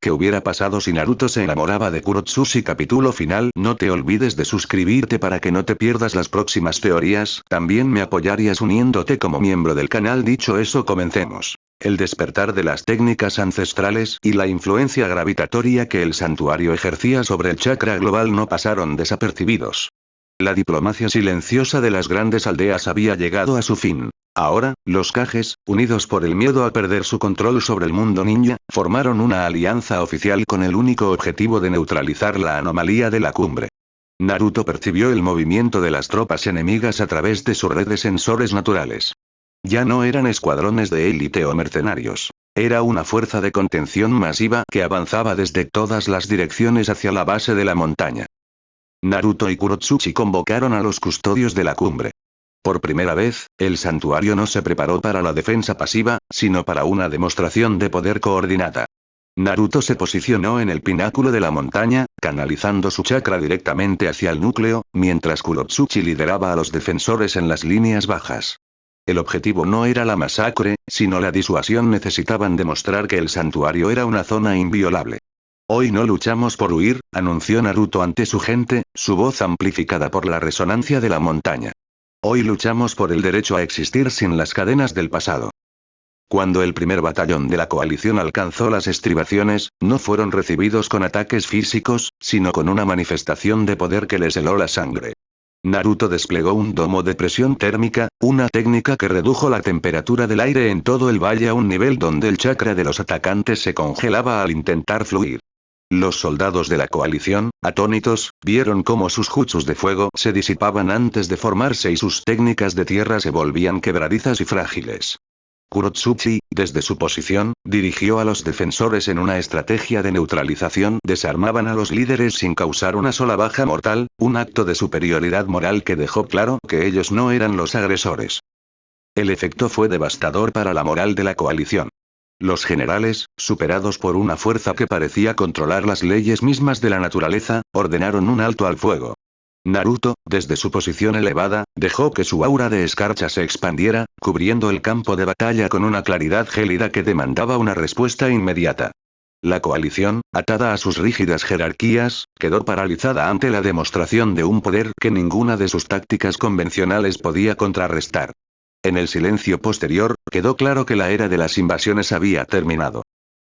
¿Qué hubiera pasado si Naruto se enamoraba de Kurotsuchi? Capítulo final. No te olvides de suscribirte para que no te pierdas las próximas teorías. También me apoyarías uniéndote como miembro del canal. Dicho eso, comencemos. El despertar de las técnicas ancestrales y la influencia gravitatoria que el santuario ejercía sobre el chakra global no pasaron desapercibidos. La diplomacia silenciosa de las grandes aldeas había llegado a su fin. Ahora, los Kages, unidos por el miedo a perder su control sobre el mundo ninja, formaron una alianza oficial con el único objetivo de neutralizar la anomalía de la cumbre. Naruto percibió el movimiento de las tropas enemigas a través de su red de sensores naturales. Ya no eran escuadrones de élite o mercenarios. Era una fuerza de contención masiva que avanzaba desde todas las direcciones hacia la base de la montaña. Naruto y Kurotsuchi convocaron a los custodios de la cumbre. Por primera vez, el santuario no se preparó para la defensa pasiva, sino para una demostración de poder coordinada. Naruto se posicionó en el pináculo de la montaña, canalizando su chakra directamente hacia el núcleo, mientras Kurotsuchi lideraba a los defensores en las líneas bajas. El objetivo no era la masacre, sino la disuasión. Necesitaban demostrar que el santuario era una zona inviolable. Hoy no luchamos por huir, anunció Naruto ante su gente, su voz amplificada por la resonancia de la montaña. Hoy luchamos por el derecho a existir sin las cadenas del pasado. Cuando el primer batallón de la coalición alcanzó las estribaciones, no fueron recibidos con ataques físicos, sino con una manifestación de poder que les heló la sangre. Naruto desplegó un domo de presión térmica, una técnica que redujo la temperatura del aire en todo el valle a un nivel donde el chakra de los atacantes se congelaba al intentar fluir. Los soldados de la coalición, atónitos, vieron cómo sus jutsus de fuego se disipaban antes de formarse y sus técnicas de tierra se volvían quebradizas y frágiles. Kurotsuchi, desde su posición, dirigió a los defensores en una estrategia de neutralización. Desarmaban a los líderes sin causar una sola baja mortal, un acto de superioridad moral que dejó claro que ellos no eran los agresores. El efecto fue devastador para la moral de la coalición. Los generales, superados por una fuerza que parecía controlar las leyes mismas de la naturaleza, ordenaron un alto al fuego. Naruto, desde su posición elevada, dejó que su aura de escarcha se expandiera, cubriendo el campo de batalla con una claridad gélida que demandaba una respuesta inmediata. La coalición, atada a sus rígidas jerarquías, quedó paralizada ante la demostración de un poder que ninguna de sus tácticas convencionales podía contrarrestar. En el silencio posterior, quedó claro que la era de las invasiones había terminado.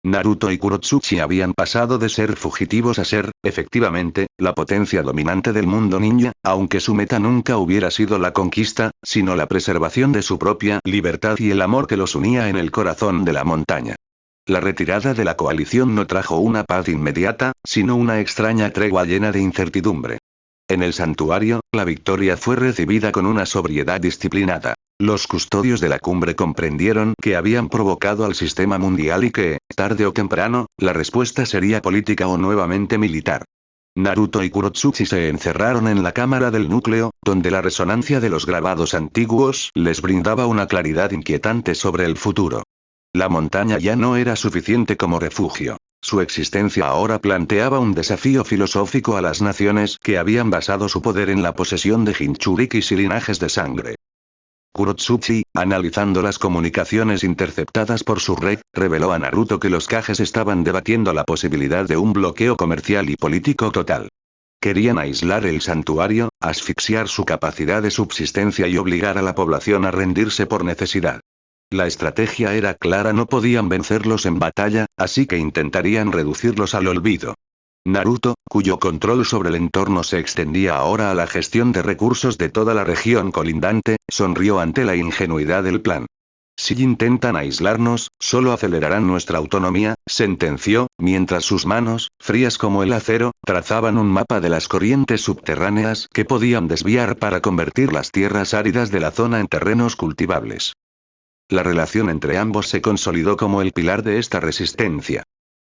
Naruto y Kurotsuchi habían pasado de ser fugitivos a ser, efectivamente, la potencia dominante del mundo ninja, aunque su meta nunca hubiera sido la conquista, sino la preservación de su propia libertad y el amor que los unía en el corazón de la montaña. La retirada de la coalición no trajo una paz inmediata, sino una extraña tregua llena de incertidumbre. En el santuario, la victoria fue recibida con una sobriedad disciplinada. Los custodios de la cumbre comprendieron que habían provocado al sistema mundial y que, tarde o temprano, la respuesta sería política o nuevamente militar. Naruto y Kurotsuchi se encerraron en la cámara del núcleo, donde la resonancia de los grabados antiguos les brindaba una claridad inquietante sobre el futuro. La montaña ya no era suficiente como refugio. Su existencia ahora planteaba un desafío filosófico a las naciones que habían basado su poder en la posesión de Jinchurikis y linajes de sangre. Kurotsuchi, analizando las comunicaciones interceptadas por su red, reveló a Naruto que los Kages estaban debatiendo la posibilidad de un bloqueo comercial y político total. Querían aislar el santuario, asfixiar su capacidad de subsistencia y obligar a la población a rendirse por necesidad. La estrategia era clara: no podían vencerlos en batalla, así que intentarían reducirlos al olvido. Naruto, cuyo control sobre el entorno se extendía ahora a la gestión de recursos de toda la región colindante, sonrió ante la ingenuidad del plan. Si intentan aislarnos, solo acelerarán nuestra autonomía, sentenció, mientras sus manos, frías como el acero, trazaban un mapa de las corrientes subterráneas que podían desviar para convertir las tierras áridas de la zona en terrenos cultivables. La relación entre ambos se consolidó como el pilar de esta resistencia.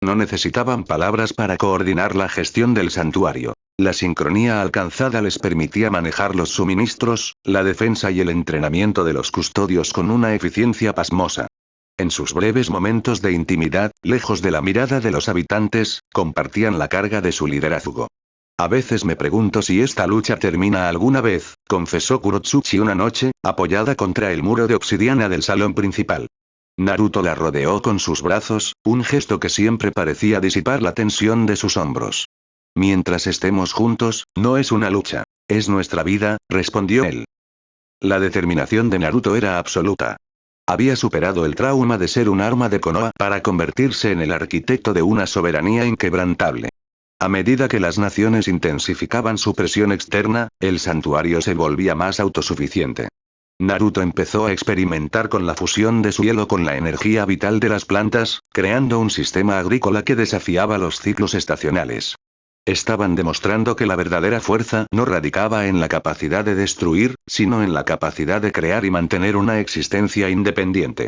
No necesitaban palabras para coordinar la gestión del santuario. La sincronía alcanzada les permitía manejar los suministros, la defensa y el entrenamiento de los custodios con una eficiencia pasmosa. En sus breves momentos de intimidad, lejos de la mirada de los habitantes, compartían la carga de su liderazgo. A veces me pregunto si esta lucha termina alguna vez, confesó Kurotsuchi una noche, apoyada contra el muro de obsidiana del salón principal. Naruto la rodeó con sus brazos, un gesto que siempre parecía disipar la tensión de sus hombros. Mientras estemos juntos, no es una lucha. Es nuestra vida, respondió él. La determinación de Naruto era absoluta. Había superado el trauma de ser un arma de Konoha para convertirse en el arquitecto de una soberanía inquebrantable. A medida que las naciones intensificaban su presión externa, el santuario se volvía más autosuficiente. Naruto empezó a experimentar con la fusión de su hielo con la energía vital de las plantas, creando un sistema agrícola que desafiaba los ciclos estacionales. Estaban demostrando que la verdadera fuerza no radicaba en la capacidad de destruir, sino en la capacidad de crear y mantener una existencia independiente.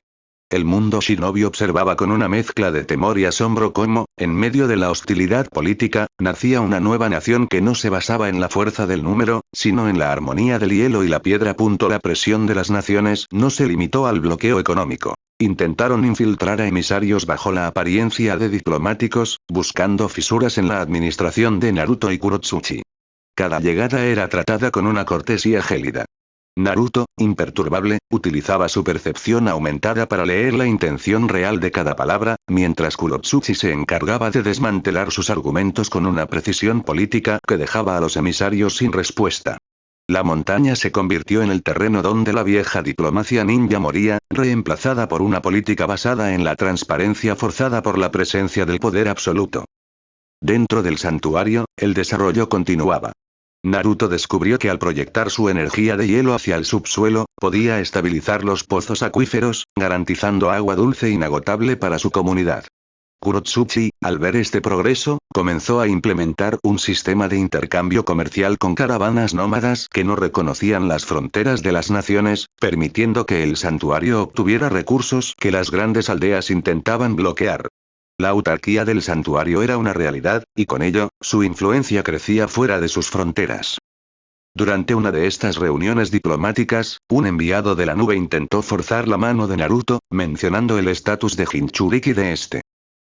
El mundo shinobi observaba con una mezcla de temor y asombro cómo, en medio de la hostilidad política, nacía una nueva nación que no se basaba en la fuerza del número, sino en la armonía del hielo y la piedra. La presión de las naciones no se limitó al bloqueo económico. Intentaron infiltrar a emisarios bajo la apariencia de diplomáticos, buscando fisuras en la administración de Naruto y Kurotsuchi. Cada llegada era tratada con una cortesía gélida. Naruto, imperturbable, utilizaba su percepción aumentada para leer la intención real de cada palabra, mientras Kurotsuchi se encargaba de desmantelar sus argumentos con una precisión política que dejaba a los emisarios sin respuesta. La montaña se convirtió en el terreno donde la vieja diplomacia ninja moría, reemplazada por una política basada en la transparencia forzada por la presencia del poder absoluto. Dentro del santuario, el desarrollo continuaba. Naruto descubrió que al proyectar su energía de hielo hacia el subsuelo, podía estabilizar los pozos acuíferos, garantizando agua dulce inagotable para su comunidad. Kurotsuchi, al ver este progreso, comenzó a implementar un sistema de intercambio comercial con caravanas nómadas que no reconocían las fronteras de las naciones, permitiendo que el santuario obtuviera recursos que las grandes aldeas intentaban bloquear. La autarquía del santuario era una realidad, y con ello, su influencia crecía fuera de sus fronteras. Durante una de estas reuniones diplomáticas, un enviado de la nube intentó forzar la mano de Naruto, mencionando el estatus de Jinchuriki de este.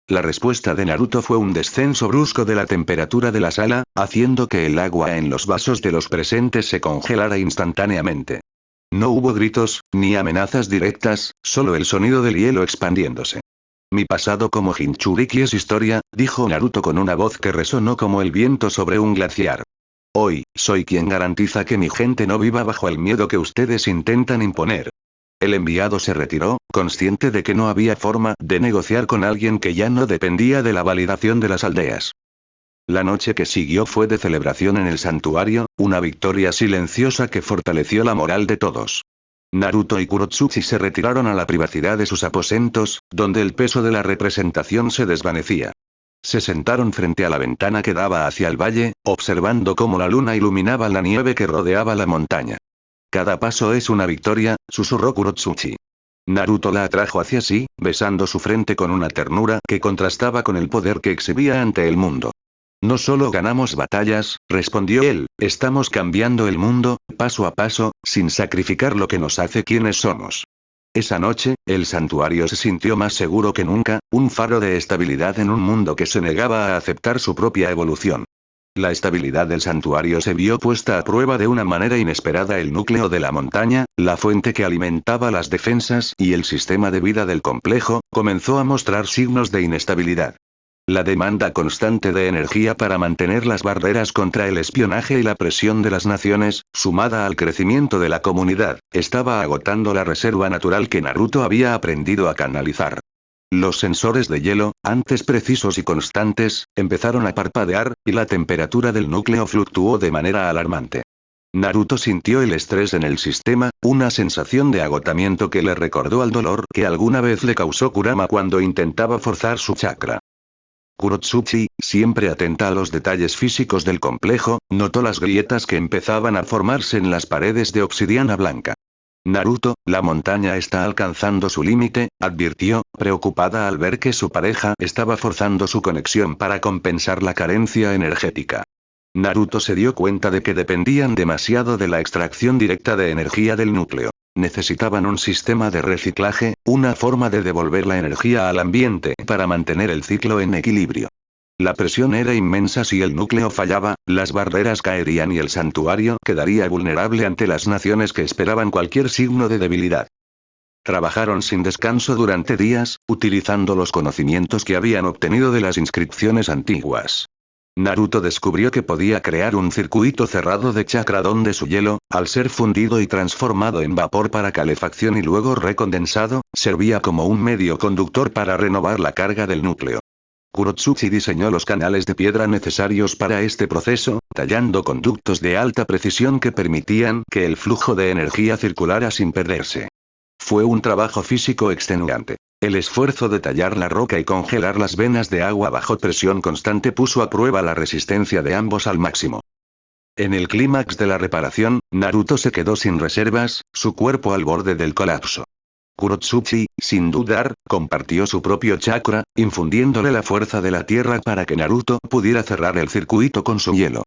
La respuesta de Naruto fue un descenso brusco de la temperatura de la sala, haciendo que el agua en los vasos de los presentes se congelara instantáneamente. No hubo gritos, ni amenazas directas, solo el sonido del hielo expandiéndose. Mi pasado como Jinchuriki es historia, dijo Naruto con una voz que resonó como el viento sobre un glaciar. Hoy, soy quien garantiza que mi gente no viva bajo el miedo que ustedes intentan imponer. El enviado se retiró, consciente de que no había forma de negociar con alguien que ya no dependía de la validación de las aldeas. La noche que siguió fue de celebración en el santuario, una victoria silenciosa que fortaleció la moral de todos. Naruto y Kurotsuchi se retiraron a la privacidad de sus aposentos, donde el peso de la representación se desvanecía. Se sentaron frente a la ventana que daba hacia el valle, observando cómo la luna iluminaba la nieve que rodeaba la montaña. Cada paso es una victoria, susurró Kurotsuchi. Naruto la atrajo hacia sí, besando su frente con una ternura que contrastaba con el poder que exhibía ante el mundo. No solo ganamos batallas, respondió él, estamos cambiando el mundo, paso a paso, sin sacrificar lo que nos hace quienes somos. Esa noche, el santuario se sintió más seguro que nunca, un faro de estabilidad en un mundo que se negaba a aceptar su propia evolución. La estabilidad del santuario se vio puesta a prueba de una manera inesperada. El núcleo de la montaña, la fuente que alimentaba las defensas y el sistema de vida del complejo, comenzó a mostrar signos de inestabilidad. La demanda constante de energía para mantener las barreras contra el espionaje y la presión de las naciones, sumada al crecimiento de la comunidad, estaba agotando la reserva natural que Naruto había aprendido a canalizar. Los sensores de hielo, antes precisos y constantes, empezaron a parpadear, y la temperatura del núcleo fluctuó de manera alarmante. Naruto sintió el estrés en el sistema, una sensación de agotamiento que le recordó al dolor que alguna vez le causó Kurama cuando intentaba forzar su chakra. Kurotsuchi, siempre atenta a los detalles físicos del complejo, notó las grietas que empezaban a formarse en las paredes de obsidiana blanca. Naruto, la montaña está alcanzando su límite, advirtió, preocupada al ver que su pareja estaba forzando su conexión para compensar la carencia energética. Naruto se dio cuenta de que dependían demasiado de la extracción directa de energía del núcleo. Necesitaban un sistema de reciclaje, una forma de devolver la energía al ambiente para mantener el ciclo en equilibrio. La presión era inmensa. Si el núcleo fallaba, las barreras caerían y el santuario quedaría vulnerable ante las naciones que esperaban cualquier signo de debilidad. Trabajaron sin descanso durante días, utilizando los conocimientos que habían obtenido de las inscripciones antiguas. Naruto descubrió que podía crear un circuito cerrado de chakra donde su hielo, al ser fundido y transformado en vapor para calefacción y luego recondensado, servía como un medio conductor para renovar la carga del núcleo. Kurotsuchi diseñó los canales de piedra necesarios para este proceso, tallando conductos de alta precisión que permitían que el flujo de energía circulara sin perderse. Fue un trabajo físico extenuante. El esfuerzo de tallar la roca y congelar las venas de agua bajo presión constante puso a prueba la resistencia de ambos al máximo. En el clímax de la reparación, Naruto se quedó sin reservas, su cuerpo al borde del colapso. Kurotsuchi, sin dudar, compartió su propio chakra, infundiéndole la fuerza de la tierra para que Naruto pudiera cerrar el circuito con su hielo.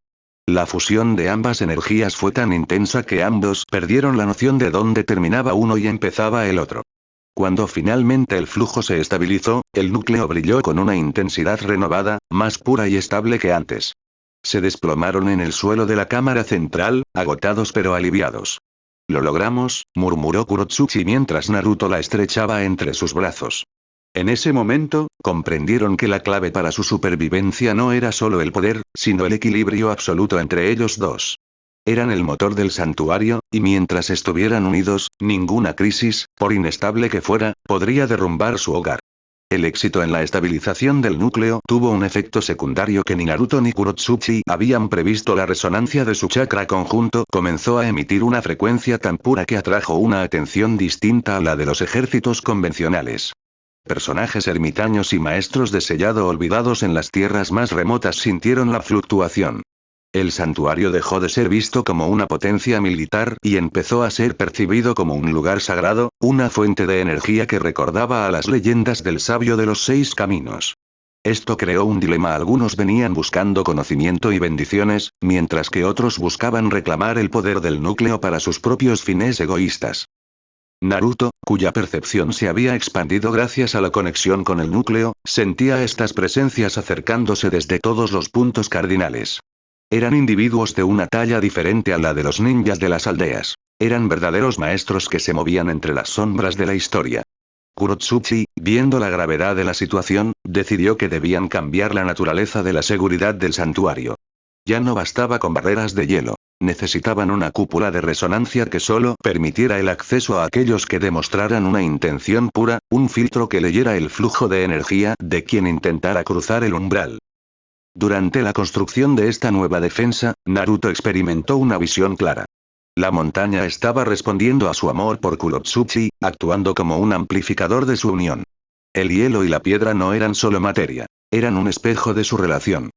La fusión de ambas energías fue tan intensa que ambos perdieron la noción de dónde terminaba uno y empezaba el otro. Cuando finalmente el flujo se estabilizó, el núcleo brilló con una intensidad renovada, más pura y estable que antes. Se desplomaron en el suelo de la cámara central, agotados pero aliviados. «Lo logramos», murmuró Kurotsuchi mientras Naruto la estrechaba entre sus brazos. En ese momento, comprendieron que la clave para su supervivencia no era solo el poder, sino el equilibrio absoluto entre ellos dos. Eran el motor del santuario, y mientras estuvieran unidos, ninguna crisis, por inestable que fuera, podría derrumbar su hogar. El éxito en la estabilización del núcleo tuvo un efecto secundario que ni Naruto ni Kurotsuchi habían previsto. La resonancia de su chakra conjunto comenzó a emitir una frecuencia tan pura que atrajo una atención distinta a la de los ejércitos convencionales. Personajes ermitaños y maestros de sellado olvidados en las tierras más remotas sintieron la fluctuación. El santuario dejó de ser visto como una potencia militar y empezó a ser percibido como un lugar sagrado, una fuente de energía que recordaba a las leyendas del sabio de los 6 caminos. Esto creó un dilema. Algunos venían buscando conocimiento y bendiciones, mientras que otros buscaban reclamar el poder del núcleo para sus propios fines egoístas. Naruto, cuya percepción se había expandido gracias a la conexión con el núcleo, sentía estas presencias acercándose desde todos los puntos cardinales. Eran individuos de una talla diferente a la de los ninjas de las aldeas. Eran verdaderos maestros que se movían entre las sombras de la historia. Kurotsuchi, viendo la gravedad de la situación, decidió que debían cambiar la naturaleza de la seguridad del santuario. Ya no bastaba con barreras de hielo. Necesitaban una cúpula de resonancia que solo permitiera el acceso a aquellos que demostraran una intención pura, un filtro que leyera el flujo de energía de quien intentara cruzar el umbral. Durante la construcción de esta nueva defensa, Naruto experimentó una visión clara. La montaña estaba respondiendo a su amor por Kurotsuchi, actuando como un amplificador de su unión. El hielo y la piedra no eran solo materia. Eran un espejo de su relación.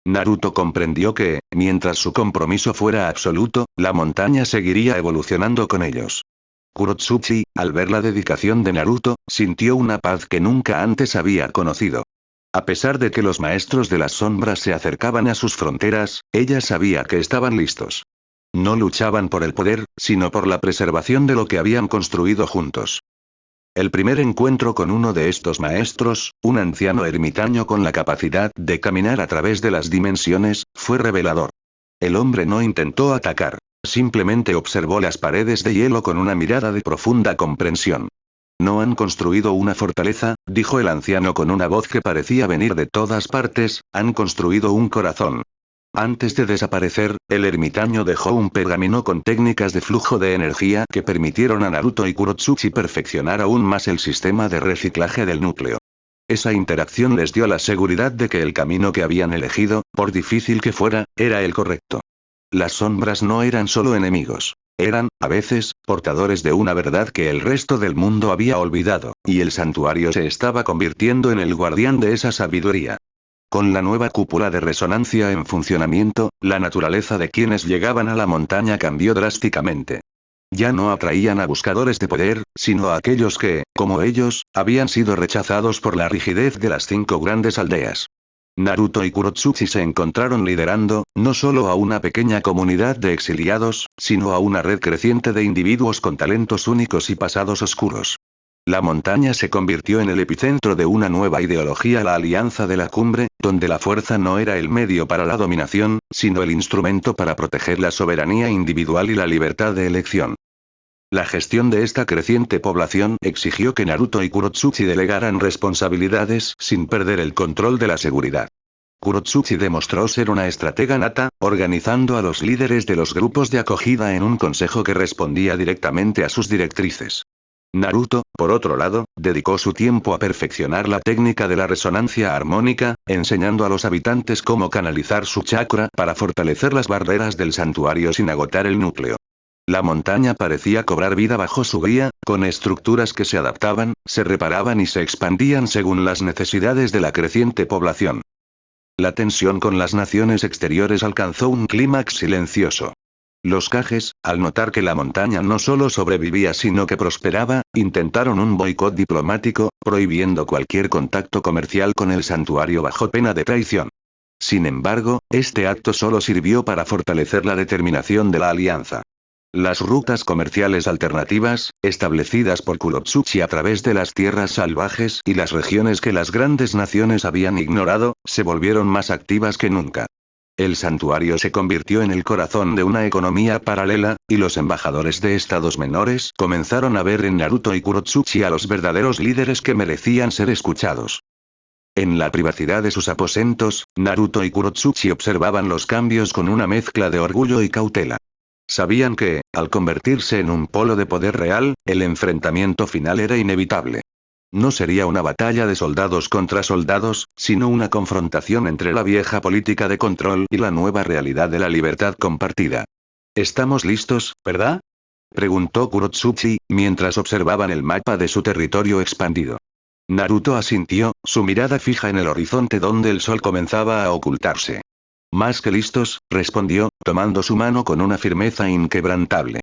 Naruto comprendió que, mientras su compromiso fuera absoluto, la montaña seguiría evolucionando con ellos. Kurotsuchi, al ver la dedicación de Naruto, sintió una paz que nunca antes había conocido. A pesar de que los maestros de las sombras se acercaban a sus fronteras, ella sabía que estaban listos. No luchaban por el poder, sino por la preservación de lo que habían construido juntos. El primer encuentro con uno de estos maestros, un anciano ermitaño con la capacidad de caminar a través de las dimensiones, fue revelador. El hombre no intentó atacar, simplemente observó las paredes de hielo con una mirada de profunda comprensión. «No han construido una fortaleza», dijo el anciano con una voz que parecía venir de todas partes, «han construido un corazón». Antes de desaparecer, el ermitaño dejó un pergamino con técnicas de flujo de energía que permitieron a Naruto y Kurotsuchi perfeccionar aún más el sistema de reciclaje del núcleo. Esa interacción les dio la seguridad de que el camino que habían elegido, por difícil que fuera, era el correcto. Las sombras no eran solo enemigos. Eran, a veces, portadores de una verdad que el resto del mundo había olvidado, y el santuario se estaba convirtiendo en el guardián de esa sabiduría. Con la nueva cúpula de resonancia en funcionamiento, la naturaleza de quienes llegaban a la montaña cambió drásticamente. Ya no atraían a buscadores de poder, sino a aquellos que, como ellos, habían sido rechazados por la rigidez de las 5 grandes aldeas. Naruto y Kurotsuchi se encontraron liderando, no solo a una pequeña comunidad de exiliados, sino a una red creciente de individuos con talentos únicos y pasados oscuros. La montaña se convirtió en el epicentro de una nueva ideología, la Alianza de la Cumbre, donde la fuerza no era el medio para la dominación, sino el instrumento para proteger la soberanía individual y la libertad de elección. La gestión de esta creciente población exigió que Naruto y Kurotsuchi delegaran responsabilidades sin perder el control de la seguridad. Kurotsuchi demostró ser una estratega nata, organizando a los líderes de los grupos de acogida en un consejo que respondía directamente a sus directrices. Naruto, por otro lado, dedicó su tiempo a perfeccionar la técnica de la resonancia armónica, enseñando a los habitantes cómo canalizar su chakra para fortalecer las barreras del santuario sin agotar el núcleo. La montaña parecía cobrar vida bajo su guía, con estructuras que se adaptaban, se reparaban y se expandían según las necesidades de la creciente población. La tensión con las naciones exteriores alcanzó un clímax silencioso. Los Kages, al notar que la montaña no solo sobrevivía sino que prosperaba, intentaron un boicot diplomático, prohibiendo cualquier contacto comercial con el santuario bajo pena de traición. Sin embargo, este acto solo sirvió para fortalecer la determinación de la alianza. Las rutas comerciales alternativas, establecidas por Kurotsuchi a través de las tierras salvajes y las regiones que las grandes naciones habían ignorado, se volvieron más activas que nunca. El santuario se convirtió en el corazón de una economía paralela, y los embajadores de estados menores comenzaron a ver en Naruto y Kurotsuchi a los verdaderos líderes que merecían ser escuchados. En la privacidad de sus aposentos, Naruto y Kurotsuchi observaban los cambios con una mezcla de orgullo y cautela. Sabían que, al convertirse en un polo de poder real, el enfrentamiento final era inevitable. No sería una batalla de soldados contra soldados, sino una confrontación entre la vieja política de control y la nueva realidad de la libertad compartida. ¿Estamos listos, verdad?, preguntó Kurotsuchi, mientras observaban el mapa de su territorio expandido. Naruto asintió, su mirada fija en el horizonte donde el sol comenzaba a ocultarse. Más que listos, respondió, tomando su mano con una firmeza inquebrantable.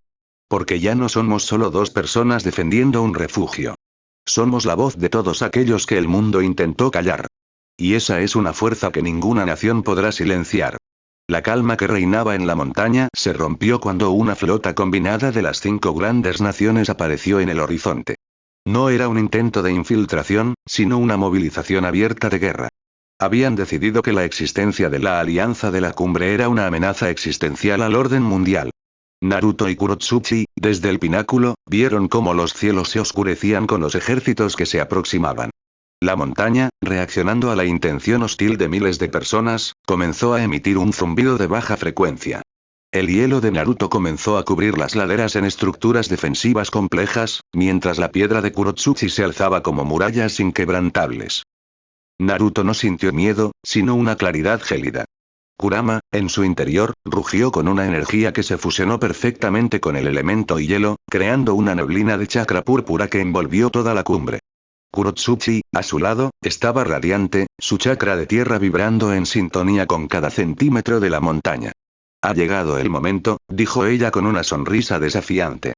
Porque ya no somos solo dos personas defendiendo un refugio. Somos la voz de todos aquellos que el mundo intentó callar. Y esa es una fuerza que ninguna nación podrá silenciar. La calma que reinaba en la montaña se rompió cuando una flota combinada de las 5 grandes naciones apareció en el horizonte. No era un intento de infiltración, sino una movilización abierta de guerra. Habían decidido que la existencia de la Alianza de la Cumbre era una amenaza existencial al orden mundial. Naruto y Kurotsuchi, desde el pináculo, vieron cómo los cielos se oscurecían con los ejércitos que se aproximaban. La montaña, reaccionando a la intención hostil de miles de personas, comenzó a emitir un zumbido de baja frecuencia. El hielo de Naruto comenzó a cubrir las laderas en estructuras defensivas complejas, mientras la piedra de Kurotsuchi se alzaba como murallas inquebrantables. Naruto no sintió miedo, sino una claridad gélida. Kurama, en su interior, rugió con una energía que se fusionó perfectamente con el elemento hielo, creando una neblina de chakra púrpura que envolvió toda la cumbre. Kurotsuchi, a su lado, estaba radiante, su chakra de tierra vibrando en sintonía con cada centímetro de la montaña. Ha llegado el momento, dijo ella con una sonrisa desafiante.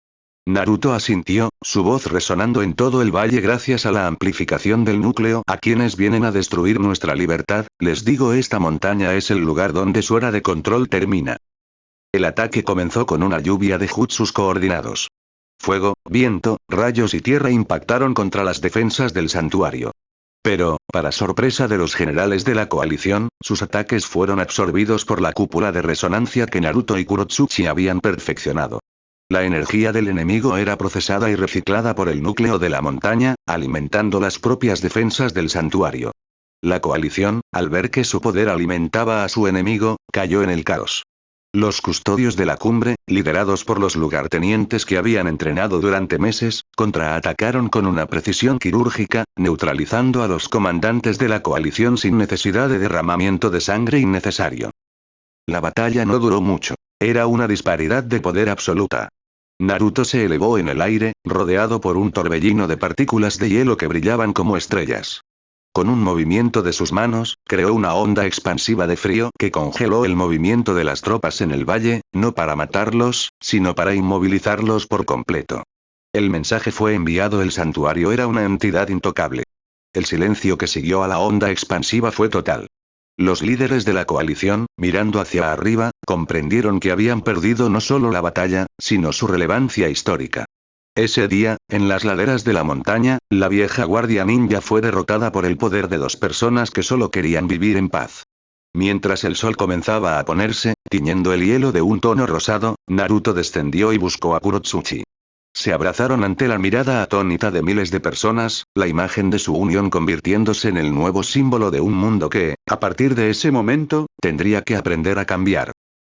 Naruto asintió, su voz resonando en todo el valle gracias a la amplificación del núcleo. A quienes vienen a destruir nuestra libertad, les digo, esta montaña es el lugar donde su era de control termina. El ataque comenzó con una lluvia de jutsus coordinados. Fuego, viento, rayos y tierra impactaron contra las defensas del santuario. Pero, para sorpresa de los generales de la coalición, sus ataques fueron absorbidos por la cúpula de resonancia que Naruto y Kurotsuchi habían perfeccionado. La energía del enemigo era procesada y reciclada por el núcleo de la montaña, alimentando las propias defensas del santuario. La coalición, al ver que su poder alimentaba a su enemigo, cayó en el caos. Los custodios de la cumbre, liderados por los lugartenientes que habían entrenado durante meses, contraatacaron con una precisión quirúrgica, neutralizando a los comandantes de la coalición sin necesidad de derramamiento de sangre innecesario. La batalla no duró mucho. Era una disparidad de poder absoluta. Naruto se elevó en el aire, rodeado por un torbellino de partículas de hielo que brillaban como estrellas. Con un movimiento de sus manos, creó una onda expansiva de frío que congeló el movimiento de las tropas en el valle, no para matarlos, sino para inmovilizarlos por completo. El mensaje fue enviado: el santuario era una entidad intocable. El silencio que siguió a la onda expansiva fue total. Los líderes de la coalición, mirando hacia arriba, comprendieron que habían perdido no solo la batalla, sino su relevancia histórica. Ese día, en las laderas de la montaña, la vieja guardia ninja fue derrotada por el poder de dos personas que solo querían vivir en paz. Mientras el sol comenzaba a ponerse, tiñendo el hielo de un tono rosado, Naruto descendió y buscó a Kurotsuchi. Se abrazaron ante la mirada atónita de miles de personas, la imagen de su unión convirtiéndose en el nuevo símbolo de un mundo que, a partir de ese momento, tendría que aprender a cambiar.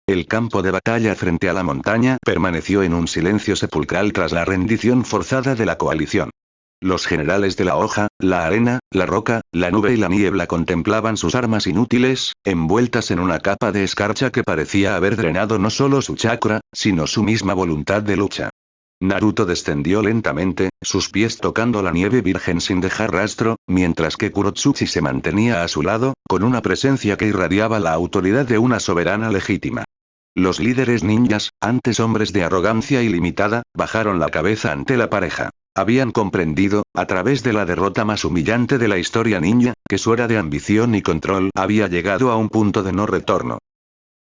El campo de batalla frente a la montaña permaneció en un silencio sepulcral tras la rendición forzada de la coalición. Los generales de la hoja, la arena, la roca, la nube y la niebla contemplaban sus armas inútiles, envueltas en una capa de escarcha que parecía haber drenado no solo su chakra, sino su misma voluntad de lucha. Naruto descendió lentamente, sus pies tocando la nieve virgen sin dejar rastro, mientras que Kurotsuchi se mantenía a su lado, con una presencia que irradiaba la autoridad de una soberana legítima. Los líderes ninjas, antes hombres de arrogancia ilimitada, bajaron la cabeza ante la pareja. Habían comprendido, a través de la derrota más humillante de la historia ninja, que su era de ambición y control había llegado a un punto de no retorno.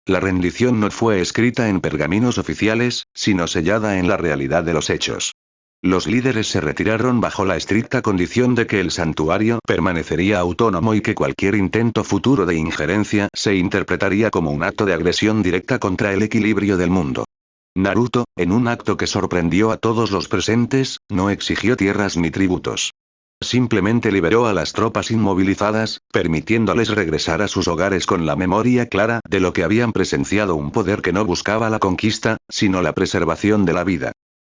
La rendición no fue escrita en pergaminos oficiales, sino sellada en la realidad de los hechos. Los líderes se retiraron bajo la estricta condición de que el santuario permanecería autónomo y que cualquier intento futuro de injerencia se interpretaría como un acto de agresión directa contra el equilibrio del mundo. Naruto, en un acto que sorprendió a todos los presentes, no exigió tierras ni tributos. Simplemente liberó a las tropas inmovilizadas, permitiéndoles regresar a sus hogares con la memoria clara de lo que habían presenciado, un poder que no buscaba la conquista, sino la preservación de la vida.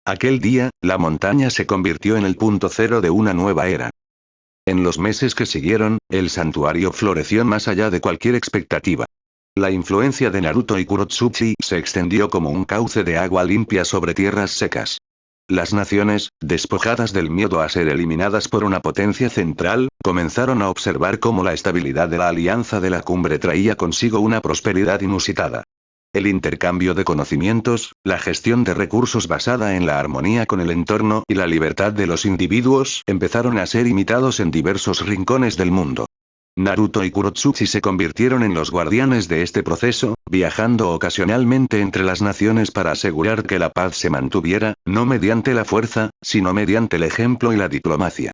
Aquel día, la montaña se convirtió en el punto cero de una nueva era. En los meses que siguieron, el santuario floreció más allá de cualquier expectativa. La influencia de Naruto y Kurotsuchi se extendió como un cauce de agua limpia sobre tierras secas. Las naciones, despojadas del miedo a ser eliminadas por una potencia central, comenzaron a observar cómo la estabilidad de la alianza de la cumbre traía consigo una prosperidad inusitada. El intercambio de conocimientos, la gestión de recursos basada en la armonía con el entorno y la libertad de los individuos empezaron a ser imitados en diversos rincones del mundo. Naruto y Kurotsuchi se convirtieron en los guardianes de este proceso, viajando ocasionalmente entre las naciones para asegurar que la paz se mantuviera, no mediante la fuerza, sino mediante el ejemplo y la diplomacia.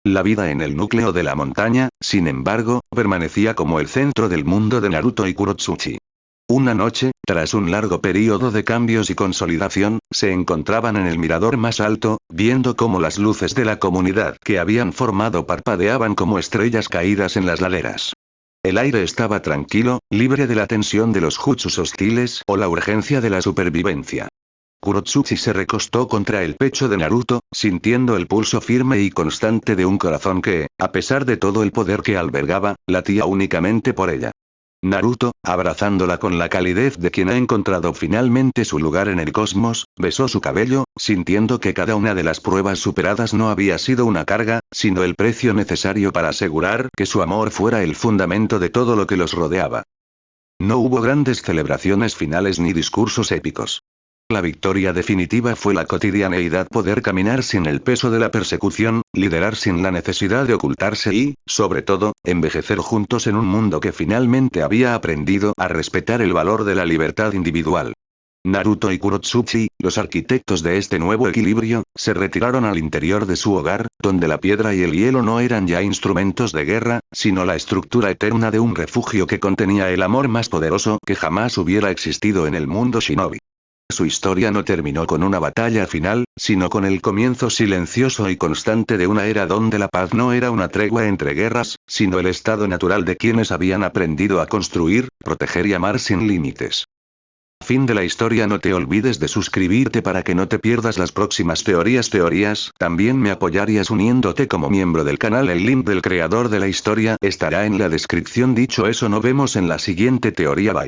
La vida en el núcleo de la montaña, sin embargo, permanecía como el centro del mundo de Naruto y Kurotsuchi. Una noche, tras un largo período de cambios y consolidación, se encontraban en el mirador más alto, viendo cómo las luces de la comunidad que habían formado parpadeaban como estrellas caídas en las laderas. El aire estaba tranquilo, libre de la tensión de los jutsus hostiles o la urgencia de la supervivencia. Kurotsuchi se recostó contra el pecho de Naruto, sintiendo el pulso firme y constante de un corazón que, a pesar de todo el poder que albergaba, latía únicamente por ella. Naruto, abrazándola con la calidez de quien ha encontrado finalmente su lugar en el cosmos, besó su cabello, sintiendo que cada una de las pruebas superadas no había sido una carga, sino el precio necesario para asegurar que su amor fuera el fundamento de todo lo que los rodeaba. No hubo grandes celebraciones finales ni discursos épicos. La victoria definitiva fue la cotidianeidad, poder caminar sin el peso de la persecución, liderar sin la necesidad de ocultarse y, sobre todo, envejecer juntos en un mundo que finalmente había aprendido a respetar el valor de la libertad individual. Naruto y Kurotsuchi, los arquitectos de este nuevo equilibrio, se retiraron al interior de su hogar, donde la piedra y el hielo no eran ya instrumentos de guerra, sino la estructura eterna de un refugio que contenía el amor más poderoso que jamás hubiera existido en el mundo shinobi. Su historia no terminó con una batalla final, sino con el comienzo silencioso y constante de una era donde la paz no era una tregua entre guerras, sino el estado natural de quienes habían aprendido a construir, proteger y amar sin límites. Fin de la historia. No te olvides de suscribirte para que no te pierdas las próximas teorías. También me apoyarías uniéndote como miembro del canal. El link del creador de la historia estará en la descripción. Dicho eso, nos vemos en la siguiente teoría. Bye.